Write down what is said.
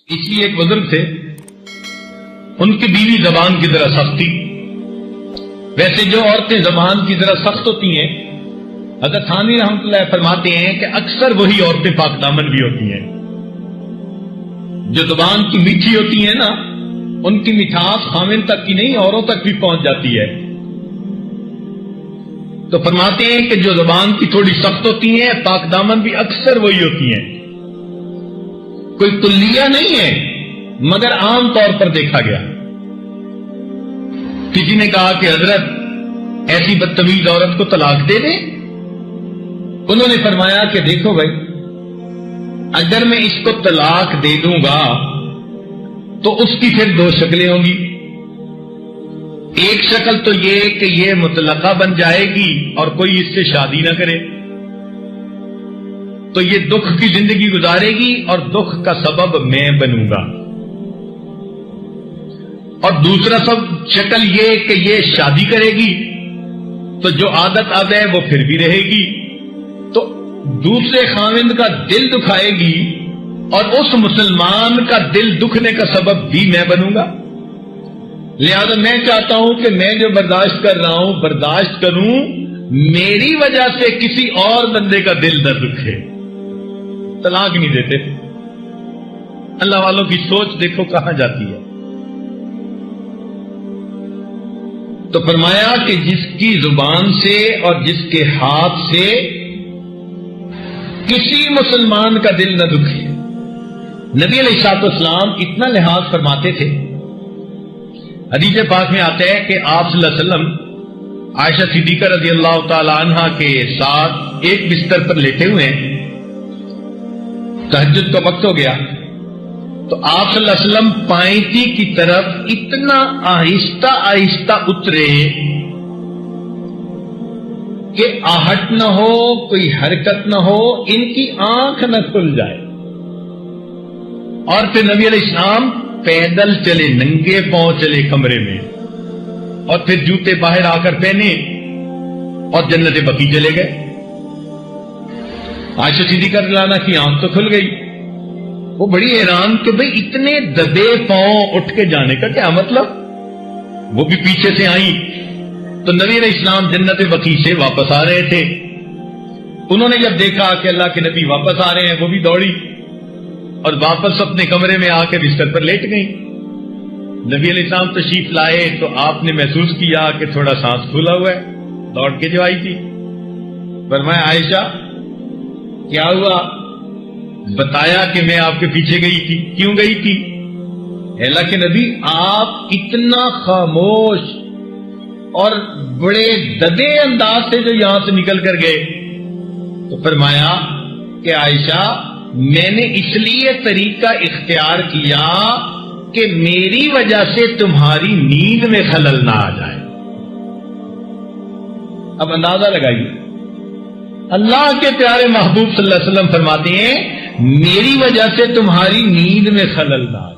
اس لیے ایک بزرگ تھے، ان کی بیوی زبان کی طرح سخت تھی۔ ویسے جو عورتیں زبان کی طرح سخت ہوتی ہیں، حضرت تھانوی رحمۃ اللہ فرماتے ہیں کہ اکثر وہی عورتیں پاک دامن بھی ہوتی ہیں۔ جو زبان کی میٹھی ہوتی ہیں نا، ان کی مٹھاس خامن تک کی نہیں، اوروں تک بھی پہنچ جاتی ہے۔ تو فرماتے ہیں کہ جو زبان کی تھوڑی سخت ہوتی ہیں، پاک دامن بھی اکثر وہی ہوتی ہیں۔ کوئی کلیہ نہیں ہے، مگر عام طور پر دیکھا گیا۔ کسی نے کہا کہ حضرت ایسی بدتمیز عورت کو طلاق دے دیں؟ انہوں نے فرمایا کہ دیکھو بھائی، اگر میں اس کو طلاق دے دوں گا تو اس کی پھر دو شکلیں ہوں گی۔ ایک شکل تو یہ کہ یہ مطلقہ بن جائے گی اور کوئی اس سے شادی نہ کرے، تو یہ دکھ کی زندگی گزارے گی اور دکھ کا سبب میں بنوں گا۔ اور دوسرا سب شکل یہ کہ یہ شادی کرے گی تو جو عادت اب ہے وہ پھر بھی رہے گی، تو دوسرے خاوند کا دل دکھائے گی اور اس مسلمان کا دل دکھنے کا سبب بھی میں بنوں گا۔ لہذا میں چاہتا ہوں کہ میں جو برداشت کر رہا ہوں برداشت کروں، میری وجہ سے کسی اور بندے کا دل نہ دکھے۔ طلاق نہیں دیتے۔ اللہ والوں کی سوچ دیکھو کہاں جاتی ہے۔ تو فرمایا کہ جس کی زبان سے اور جس کے ہاتھ سے کسی مسلمان کا دل نہ دکھے۔ نبی علیہ الصلوۃ والسلام اتنا لحاظ فرماتے تھے، حدیث پاک میں آتا ہے کہ آپ صلی اللہ علیہ وسلم عائشہ صدیقہ رضی اللہ تعالی عنہا کے ساتھ ایک بستر پر لیٹے ہوئے ہیں، تہجد کا وقت ہو گیا، تو آپ صلی اللہ علیہ وسلم پائنتی کی طرف اتنا آہستہ آہستہ اترے کہ آہٹ نہ ہو، کوئی حرکت نہ ہو، ان کی آنکھ نہ کھل جائے۔ اور پھر نبی علیہ السلام پیدل چلے، ننگے پاؤں چلے کمرے میں، اور پھر جوتے باہر آ کر پہنے اور جنت بقیع چلے گئے۔ عائشہ صدیقہ رضی اللہ عنہا کی آنکھ تو کھل گئی، وہ بڑی حیران کہ بھئی اتنے دبے پاؤں اٹھ کے جانے کا کیا مطلب؟ وہ بھی پیچھے سے آئیں تو نبی علیہ السلام جنت بقیع سے واپس آ رہے تھے۔ انہوں نے جب دیکھا کہ اللہ کے نبی واپس آ رہے ہیں، وہ بھی دوڑی اور واپس اپنے کمرے میں آ کے بستر پر لیٹ گئی۔ نبی علیہ السلام تشریف لائے تو آپ نے محسوس کیا کہ تھوڑا سانس کھلا ہوا ہے، دوڑ کے جو آئی تھی۔ فرمایا عائشہ کیا ہوا؟ بتایا کہ میں آپ کے پیچھے گئی تھی۔ کیوں گئی تھی؟ اللہ کے نبی آپ اتنا خاموش اور بڑے دبے انداز سے جو یہاں سے نکل کر گئے، تو فرمایا کہ عائشہ میں نے اس لیے طریقہ اختیار کیا کہ میری وجہ سے تمہاری نیند میں خلل نہ آ جائے۔ اب اندازہ لگائیے، اللہ کے پیارے محبوب صلی اللہ علیہ وسلم فرماتے ہیں میری وجہ سے تمہاری نیند میں خلل نہ آئے۔